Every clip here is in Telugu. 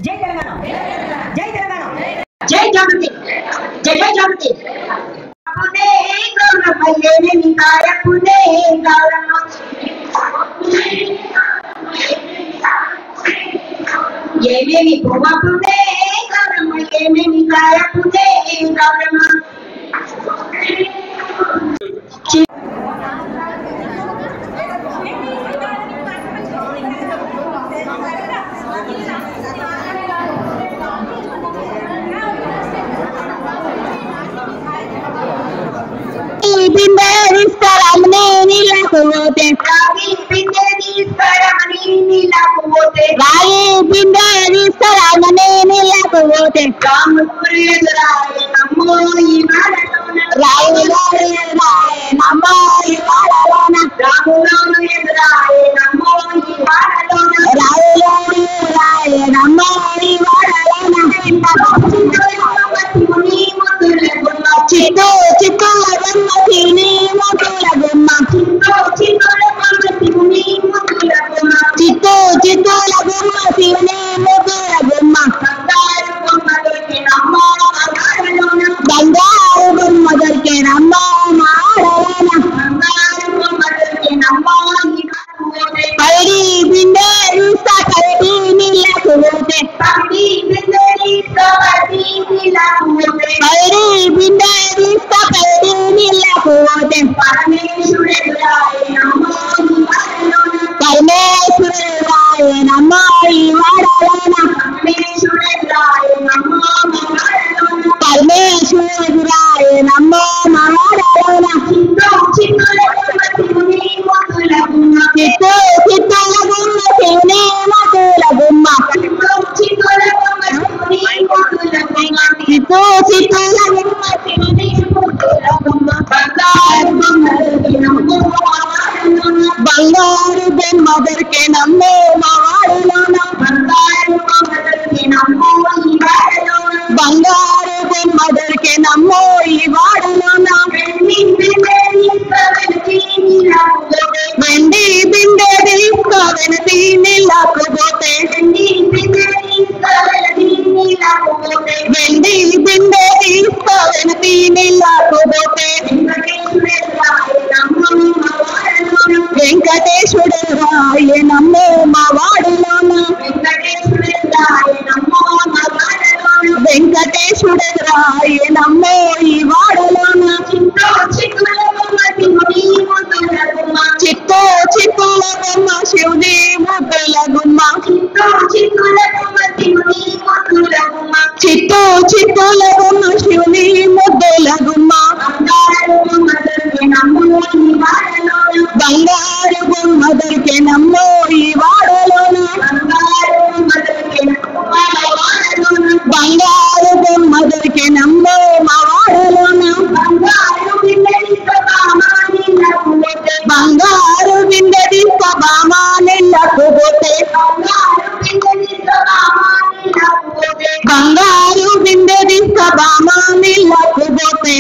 जय तेलंगाना जय तेलंगाना जय जागृति जय जागृति पुणे गौरवल्ले निकाय पुणे गौरव येमेनि पुवा पुणे गौरवल्ले निकाय पुणे गौरव Binde istaramne nila ko te sabi binde తీసుకురమని నీళ్ళకు పోతే రాయి బిందె తీసుకురామని నీళ్ళకు పోతే రాముడు ఎదురాయే నమ్మో ఈ వాడలోన రాయుడు ఎదురాయే నమ్మో ఈ వాడలోన రాముడు ఎదురాయే నమ్మో ఈ వాడలోన రాయుడు ఎదురాయే నమ్మో ఈ వాడలోన చిత్తూ చిత్తుల బొమ్మ తిని ముద్దుల బొమ్మ చిత్తూ చిత్తుల బొమ్మ తిని ముద్దుల బొమ్మ బంగారు బొమ్మ దొరికేనమ్మో మాడలోన పైడి బిందె తీస్తా కైడి నీళ్ళకు పోతే పైడి బిందె తీస్తా కైడి నీళ్ళకు పోతే పరమేశ్వరుడాయే నమ్మో ఈ వాడలోన పరమేశ్వరుడాయే నమ్మో మా వాడలోన చిత్తూ చిత్తుల బొమ్మ తిని ముద్దుల బొమ్మ చిత్తూ చిత్తుల బొమ్మ తిని బంగారు బొమ్మ దొరికేనమ్మో మా వాడలోన బంగారు బొమ్మ దొరికేనమ్మో ఈ వాడలోన వెండి బిందె తీసుకో వెనతి నీళ్ళకు పోతే వెండి బిందె తీసుకో వెనతి నీళ్ళకు పోతే వెంకటేశ్వరుడు రాయే నమ్మో మా వాడలోన వెంకటేశ్వరుడు రాయే నమ్మో ఈ వాడలోన చిత్తూ చిత్తుల బొమ్మ శివుని ముద్దుల గుమ్మ చిత్తూ చిత్తుల బొమ్మ శివుని ముద్దుల గుమ్మ బంగారు బొమ్మ దొరికేనమ్మో ఈ వాడలోన బంగారు బొమ్మ దొరికేనమ్మో మా వాడలోన బంగారు బిందె తీసుకో బామా నీళ్ళకు పోతే బంగారు బిందె తీసుకో బామా నీళ్ళకు పోతే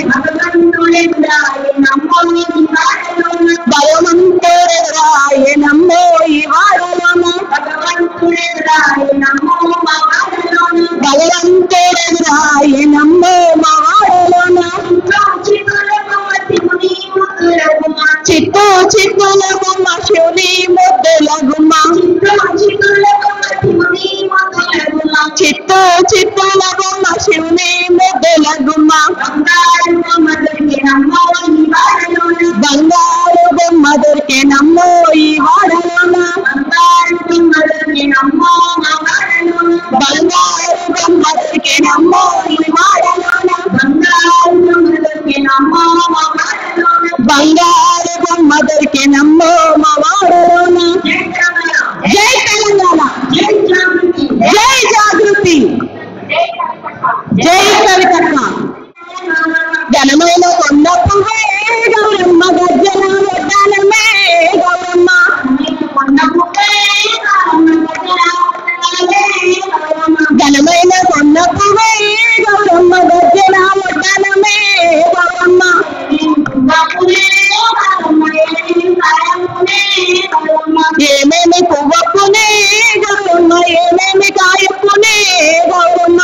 భగవంతుడు రాయే నమ్మో ఈ వాడలోన భగవంతుడు రాయే నమ్మో మా వాడలోన చిత్తూ చిత్తుల బొమ్మ శివుని ముద్దుల గుమ్మ చిత్తూ చిత్తుల బొమ్మ శివుని ముద్దుల గుమ్మ బంగారు బొమ్మ దొరికేనమ్మో ఈ వాడలోన బంగారు బొమ్మ దొరికేనమ్మో ఈ వాడలోన బంగారు బొమ్మ దొరికేనమ్మో మా వాడలోన జై తెలంగాణ జై జాగృతి జై కవితక్క ఘనమైన కొండ పువ్వే గౌరమ్మ గజ్జల వడ్డానమే గౌరమ్మ ఘనమైన కొండ పువ్వే గౌరమ్మ గజ్జల వడ్డానమే గౌరమ్మ ఏమేమి పువ్వప్పునే గౌరమ్మ ఏమేమి కాయప్పునే గౌరమ్మ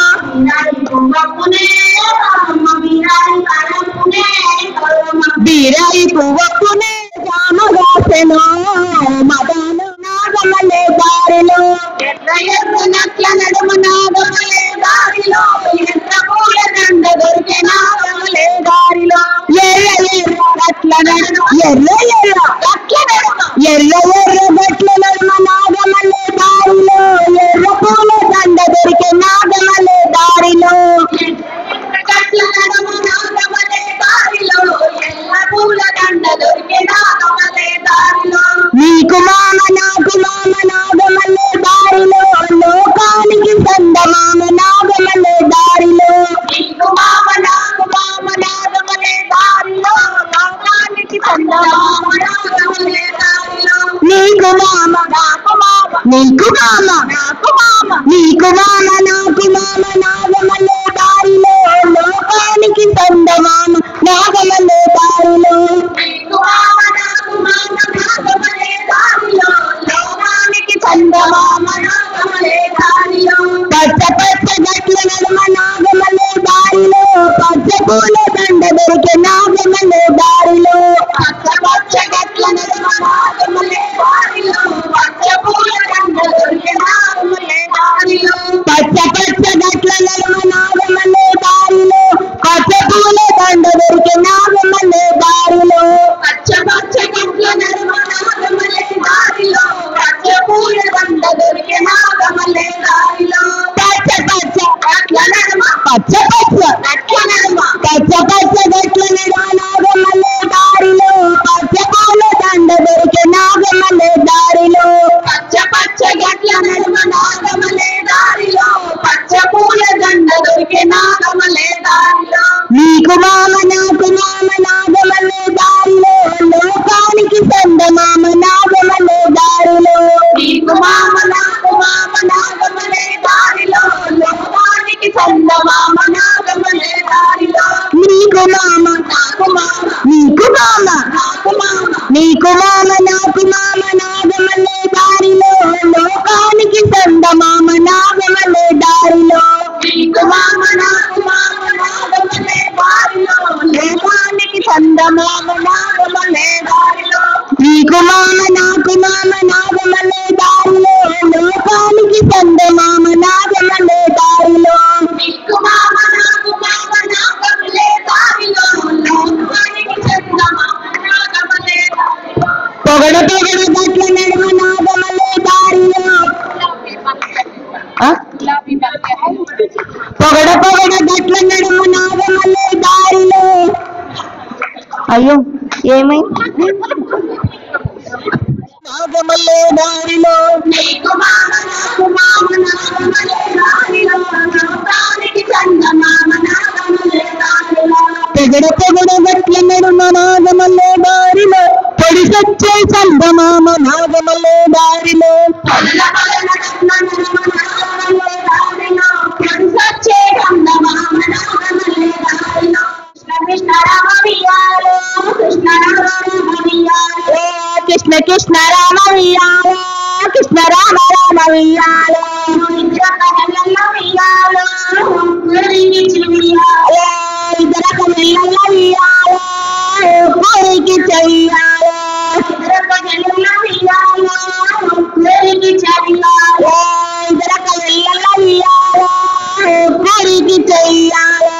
బీరాయి పువ్వప్పునే జామగాసెను మదన నాగమలే దారిలో నట్ల నడుము నాగమలే దారిలో ఎర్ర పూల దండ దొరికే నాగమలే దారిలో ఎర్ర ఎర్ర గట్ల నడుము ఎర్ర ఎర్ర గట్ల నడుము ఎర్ర ఎర్ర గట్ల నడుము నాగమలే దారిలో ఎర్ర పూల దండ దొరికే నాగమలే దారిలో గట్ల నడుము నాగమలే దారిలో ఎర్ర పూల దండ దొరికే నాగమలే దారిలో నీ నీకు మామ నాకు మామ నాగమల్లే దారిలో లోకానికి చందమామ నాగమల్లే దారిలో నీకు మామ నాకు మామ నాగమల్లే దారిలో లోకానికి చందమామ నాగమల్లే దారిలో నీకు మామ నాకు మామ నీకు మామ నాకు మామ నీకు మామ నాకు మామ నాగమల్లే దారిలో లోకానికి చందమామ నాగమల్లే దారిలో నీకు మామ నాకు మామ నాగమల్లే దారిలో లోకానికి చందమామ నాగమల్లే దారిలో పచ్చ పచ్చ గట్ల నడుమ నాగమల్లే దారిలో పచ్చ పూల దండ దొరికే నాగమల్లే దారిలో పచ్చ పచ్చ గట్ల నడుమ నాగమల్లే దారిలో పచ్చ పూల దండ దొరికే నాగమల్లే దారిలో పచ్చ పచ్చ గట్ల నడుమ నాగమల్లే దారిలో పచ్చ పూల దండ దొరికే నాగమల్లే దారిలో పచ్చ పచ్చ గట్ల నడుమ నాగమల్లే దారిలో పచ్చ పూల దండ దొరికే నాగమల్లే దారిలో పచ్చ పచ్చ గట్ల నడుమ పచ్చ పచ్చ గట్ల నడుమ పచ్చ పచ్చ గట్ల నడుమ నాగమల్లే దారిలో పచ్చ పూల దండ దొరికే నాగమల్లే దారిలో పచ్చ పచ్చ గట్ల నడుమ నాగమల్లే దారిలో పచ్చ పూల దండ దొరికే నాగమల్లే దారిలో నీకు మామ నాకు మామ నాగమల్లే దారిలో లోకానికి చందమామ నాగమల్లే దారిలో నీకు మామ నాకు మామ నాగమల్లే దారిలో లోకానికి చందమామ నాగమల్లే దారిలో నీకు మామ నాకు మామ నీకు మామ నాకు మామ నీకు మామ నాకు మామ నాగమల్లే దారిలో లోకానికి చందమామ నాగమల్లే దారిలో నీకు మామ నాకు మామ నాగమల్లే దారిలో లోకానికి చందమామ నాగమల్లే దారిలో నీకు మామ నాకు మామ నాగమల్లే దారిలో లోకానికి చందమామ నాగమల్లే దారిలో నీకు మామ నాకు మామ నాగమల్లే దారిలో లోకానికి చందమామ నాగమల్లే దారిలో పొగడ పొగడ గట్ల నడుమ నాగమల్లే దారిలో పొగడ పొగడ గట్ల నడుమ నాగమల్లే దారిలో అయ్యో ఏమై నాగమల్లే దారిలో నీకు మామ నాకు మామ నాగమల్లే దారిలో లోకానికి చందమామ నాగమల్లే దారిలో పొగడ పొగడ గట్ల నడుమ నాగమల్లే దారిలో పొడి సచ్చే చందమామ నాగమల్లే దారిలో పొగడ పొగడ గట్ల నడుమ నాగమల్లే దారిలో పొడి సచ్చే చందమామ నాగమల్లే దారిలో కృష్ణ రామ వియాలో కృష్ణ రామ వియాలో కృష్ణ కృష్ణ రామ వియాలో కృష్ణ రామ రామ వియాలో ఇంద్రకనల్ల వియాలో పూరికి చెయ్యాలో ఇంద్రకనల్ల వియాలో పూరికి చెయ్యాలో ఇంద్రకనల్ల వియాలో పూరికి చెయ్యాలో ఇంద్రకనల్ల వియాలో పూరికి చెయ్యాలో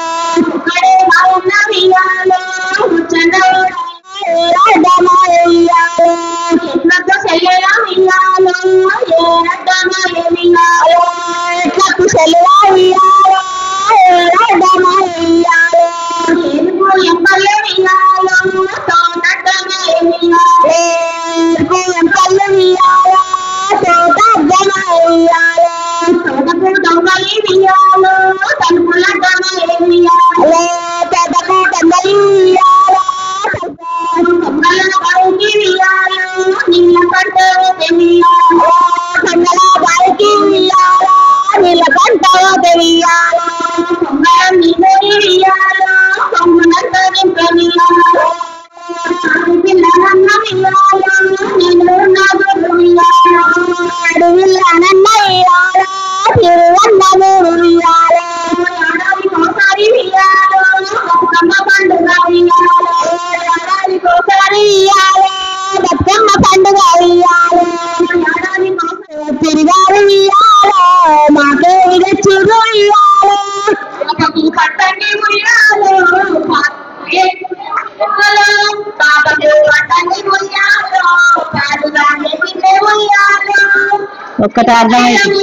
కడే బావున్న వియాలో చంద్రుడు రాడమాయాలో ఎట్లతో చెయ్యరా వియాలో ఏ రాడమాయాలో ఎట్లకు చెయ్యరా వియాలో రాడమాయాలో ఏనుగు ఎంపల్లె వియాలో తోటడమాయాలో ఏనుగు ఎంపల్లె వియాలో తోటడమాయాలో తోటకు దొంగలి వియాలో తలుపుల డమాయాలో తోటకు దొంగలి వియాలో కొంగల బాయికి వియాలో నీళ్ళ పంటవ తెలియాలో కొంగల బాయికి వియాలో నీళ్ళ పంటవ తెలియాలో కొంగల నీళ్ళని వియాలో కొంగునంత నింపనియాలో పిల్లనన్న వియాలో నేను నాదు వియాలో అడవిల్లనన్న వియాలో తిరువన్నము వియాలో ఏడాదికోసారి వియాలో బతుకమ్మ పండుగ వియాలో ఏడాదికోసారి వియాలో బతుకమ్మ పండుగ వియాలో ఏడాదికోసారి తిరిగారు వియాలో మాకే ఇదచ్చుడు వియాలో పాపకి పట్టండి వియాలో పాపకి పట్టండి వియాలో పాడుగానే పిల్లే వియాలో ఒక్కటి అర్థమైంది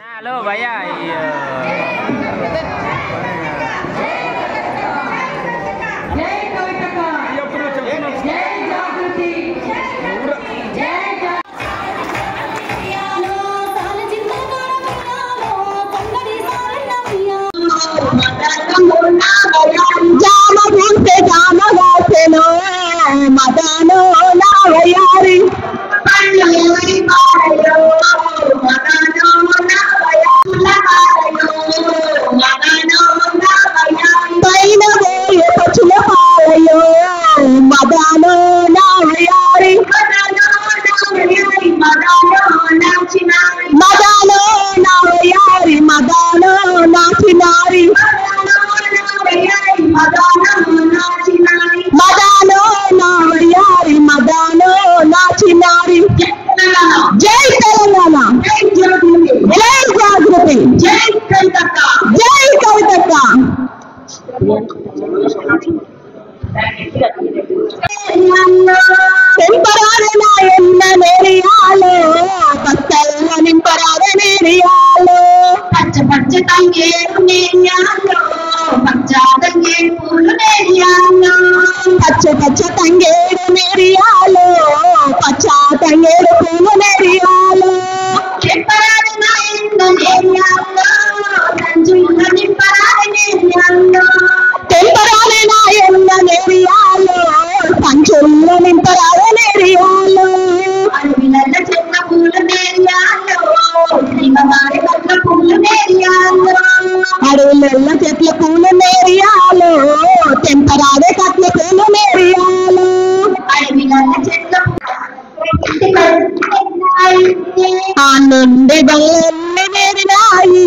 హలో భయ్యా జామ పూస్తే జామ కాసెను మదనో నా వయారి పళ్ళు ఎవరి పారయో మదనో నా వయారి మదనో నా వయారి పైన వేయ పచ్చుల పాలయో మదనో నా వయారి మదనో నా వయారి మదనో నా చిన్నారి మదనో నా వయారి మదనో నా చిన్నారి మదనో నా వయారి మదనో నా చిన్నారి జై తెలంగాణ జై జాగృతి జై కవితక్క జై కవితక్క తెంపరాద నా ఎన్న నేరియాలో పచ్చల్ల నింపరాద నేరియాలో పచ్చ పచ్చ తంగేరు నేర్యాలో పచ్చ తంగేరు పూలు నేర్యాలో పచ్చ పచ్చ తంగేడు నేరియాలో పచ్చ తంగేడు పూలు నేరియాలో చెప్పరాదు నా ఎన్న నేర్యాలో సంజుల నింపరాద నేర్యాలో తెంపరాద నా ఎన్న నేరియాలో సంచుల్ల నింపరాద నేరియాలో అడవిలల్ల చెట్ల పూలు నేర్యాలో సింగమారి పట్ల పూలు నేర్యాలో అడవుల చెట్ల పూలు నేరియాలో తెంపరాదే కట్ల పూలు నేరియాలో అడవిలల్ల చెట్ల ఆ నుండి బల్లెల్లి నేరినాయి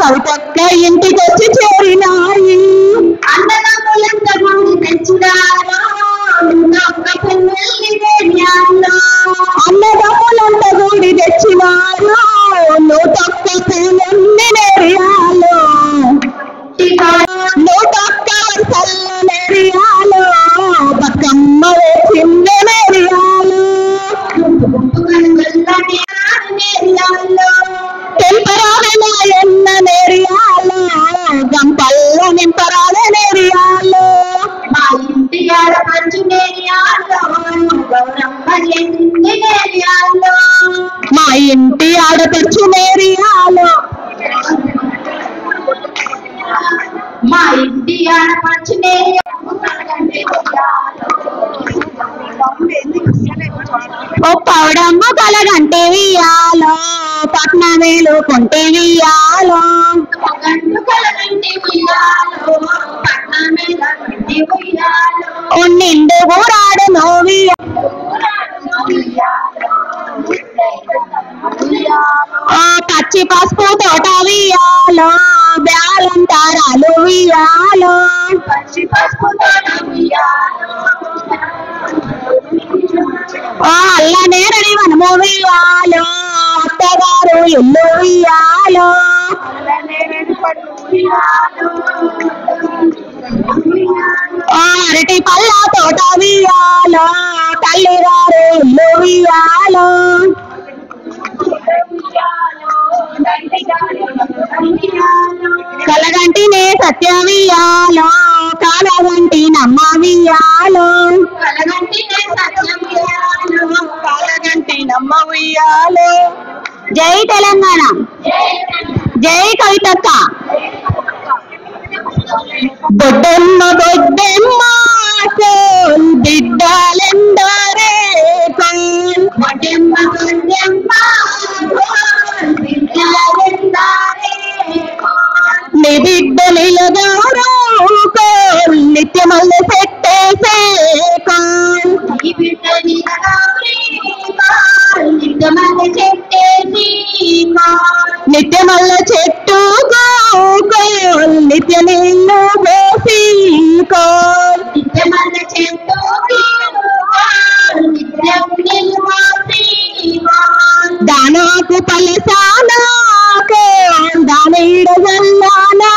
కవితక్క ఇంటికొచ్చి చేరినాయి అన్నదమ్ములంత మంది తెచ్చుడారో ఒక్క పువ్వుల్ని నేర్యాలో అన్నదమ్ములంత గుడి తెచ్చినారు నూటొక్క పూలన్నీ నేరియాలో నూటొక్క వరుసల్ల నేరియాలో బతుకమ్మ వేసింది నేరియాలో తెంపరాద ఎన్న నేరియాలో గంపల్ల నింపరాద నేరియాలో మా ఇంటి ఆడపంచు నేర్యాలో గౌరమ్మ చేసింది నేర్యాలో మా ఇంటి ఆడపడుచు నేరియాలో మా ఇంటి ఆడపంచు ఓ పౌడమ్మ కలగంటే వియాలో పట్నమేలు కొంటే వియాలో గండు కలగంటి ఉయ్యాలో పట్నమేల గంటి ఉయ్యాలో నిండు కూరాడు నోవి పచ్చి పసుపు తోట వియాలో బ్యాలంటారాలు వియాలో పచ్చి పసుపు తోట ఉయ్యాలో అల్ల నేరడి వనము వియాలో అత్తగారు ఇల్లు వియాలో అరటి పళ్ళ తోట వియాలో తల్లిగారు ఇల్లు వియాలో కలగంటినే సత్య వియాలో కాలగంటి నమ్మ వియాలో కలగంటినే సత్యం ఉయ్యాలో కాలగంటి నమ్మ వియాలో జై తెలంగాణ జై కవితక్క బొడ్డమ్మ బొడ్డమ్మ కోల్ బిడ్డలెందరే కోల్ వడ్డెమ్మ వడ్డెమ్మ బిడ్డలెందారే నీ బిడ్డలిలగారు కోల్ నిత్యమల్ల పెట్టేసే కోల్ ఈ బిడ్డని గౌరీ కాల్ నిజమల చెట్టేసి కాల్ నిత్యమల్ల చెట్టు కోల్ నిత్య నీళ్ళు పోసి కోల్ నిజమల చెట్టు కాల్ నిత్యం నిల్వాసి కాల్ దానాకు పలసానా నాకే దానీడ జల్లానా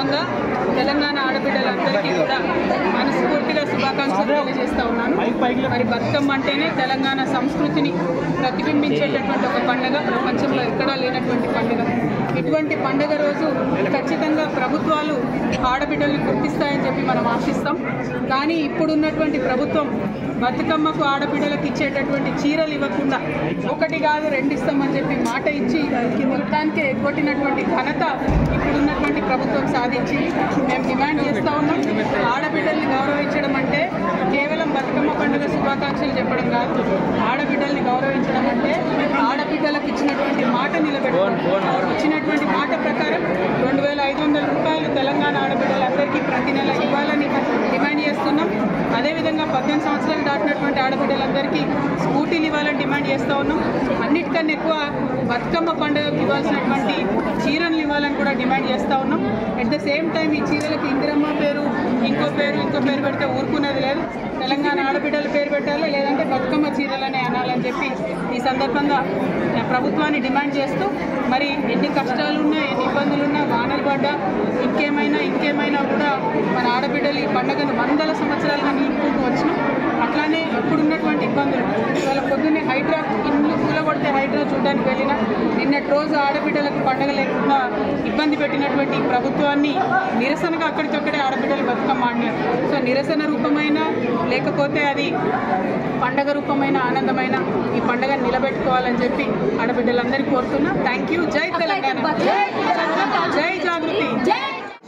సందర్భంగా తెలంగాణ ఆడబిడ్డలందరికీ కూడా మనస్ఫూర్తిగా శుభాకాంక్షలు తెలియజేస్తా ఉన్నాను. మరి బతుకమ్మ అంటేనే తెలంగాణ సంస్కృతిని ప్రతిబింబించేటటువంటి ఒక పండుగ, ప్రపంచంలో ఎక్కడా లేనటువంటి పండుగ. ఇటువంటి పండుగ రోజు ఖచ్చితంగా ప్రభుత్వాలు ఆడబిడ్డల్ని గుర్తిస్తాయని చెప్పి మనం ఆశిస్తాం. కానీ ఇప్పుడున్నటువంటి ప్రభుత్వం బతుకమ్మకు ఆడబిడ్డలకు ఇచ్చేటటువంటి చీరలు ఇవ్వకుండా ఒకటి కాదు రెండు ఇస్తామని చెప్పి మాట ఇచ్చి మొత్తానికి ఎగ్గొట్టినటువంటి ఘనత ఇప్పుడున్నటువంటి ప్రభుత్వం సాధించింది. మేము డిమాండ్ చేస్తూ ఉన్నాం, ఆడబిడ్డల్ని గౌరవించడం అంటే కేవలం బతుకమ్మ పండుగ శుభాకాంక్షలు చెప్పడం కాదు. ఆడబిడ్డల్ని గౌరవించడం అంటే ఆడబిడ్డలకు ఇచ్చినటువంటి మాట నిలబెట్టడం. ఇచ్చినటువంటి మాట ప్రకారం 2500 రూపాయలు తెలంగాణ ఆడబిడ్డలందరికీ ప్రతి నెల ఇవ్వాలని డిమాండ్ చేస్తున్నాం. అదేవిధంగా 18 సంవత్సరాలు దాటినటువంటి ఆడబిడ్డలందరికీ స్కూటీలు ఇవ్వాలని డిమాండ్ చేస్తూ ఉన్నాం. అన్నిటికన్నా ఎక్కువ బతుకమ్మ పండుగకు ఇవ్వాల్సినటువంటి చీరలు ఇవ్వాలని కూడా డిమాండ్ చేస్తూ ఉన్నాం. అట్ ద సేమ్ టైం ఈ చీరలకు ఇందిరమ్మ పేరు ఇంకో పేరు పెడితే ఊరుకునేది లేదు. తెలంగాణ ఆడబిడ్డల పేరు పెట్టాలి, లేదంటే బతుకమ్మ చీరలనే అనాలని చెప్పి ఈ సందర్భంగా ప్రభుత్వాన్ని డిమాండ్ చేస్తూ, మరి ఎన్ని కష్టాలున్నా ఎన్ని ఇబ్బందులున్నా వానలు పడ్డా ఇంకేమైనా కూడా మన ఆడబిడ్డలు ఈ పండుగను వందల సంవత్సరాలుగా నిలుపుకుంటూ వచ్చినాం. అట్లానే ఇప్పుడున్నటువంటి ఇబ్బందులు, ఇవాళ పొద్దున్నే హైడ్రా ఇల్లు కూలగొడితే హైడ్రా చూడడానికి వెళ్ళిన నిన్నటి రోజు ఆడబిడ్డలకు పండుగ లేకుండా ఇబ్బంది పెట్టినటువంటి ప్రభుత్వాన్ని నిరసనగా అక్కడికక్కడే ఆడబిడ్డలు బతుకమ్మ ఆడినారు. సో నిరసన రూపమైన లేకపోతే అది పండగ రూపమైన ఆనందమైన ఈ పండుగను నిలబెట్టుకోవాలని చెప్పి ఆడబిడ్డలందరికీ కోరుతున్నా. Thank you. జై తెలంగాణ, జై జాగృతి.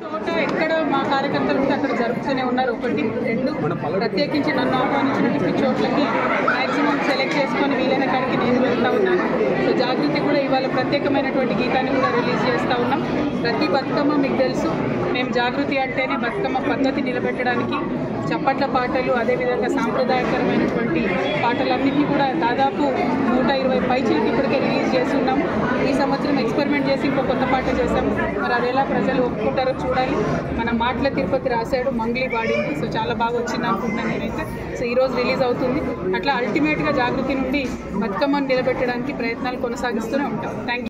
చోట ఎక్కడ మా కార్యకర్తలు ఉంటే అక్కడ జరుపుతూనే ఉన్నారు. 1, 2 ప్రత్యేకించి నన్ను ఆహ్వానించినటువంటి చోట్లకి మ్యాక్సిమం సెలెక్ట్ చేసుకొని వీలైన కాడికి నేను వెళ్తూ ఉన్నాను. సో జాగృతి కూడా ఇవాళ ప్రత్యేకమైనటువంటి గీతాన్ని కూడా రిలీజ్ చేస్తూ ఉన్నాం. ప్రతి బతుకమ్మ మీకు తెలుసు, మేము జాగృతి అంటేనే బతుకమ్మ పద్ధతి నిలబెట్టడానికి చప్పట్ల పాటలు, అదేవిధంగా సాంప్రదాయకరమైనటువంటి పాటలన్నింటినీ కూడా దాదాపు 120 పైచీలకి ఇప్పటికే రిలీజ్ చేసి ఉన్నాము. ఈ సంవత్సరం ఎక్స్పెరిమెంట్ చేసి ఇంకో కొత్త పాట చేశాము. మరి అది ఎలా ప్రజలు ఒప్పుకుంటారో చూడాలి. మన మాటల తిరుపతి రాశాడు, మంగ్లీ పాడింది. సో చాలా బాగా వచ్చింది అనుకుంటున్నాను నేనైతే. సో ఈరోజు రిలీజ్ అవుతుంది. అట్లా అల్టిమేట్గా జాగృతి నుండి బతుకమ్మను నిలబెట్టడానికి ప్రయత్నాలు కొనసాగిస్తూనే ఉంటాం. Thank you.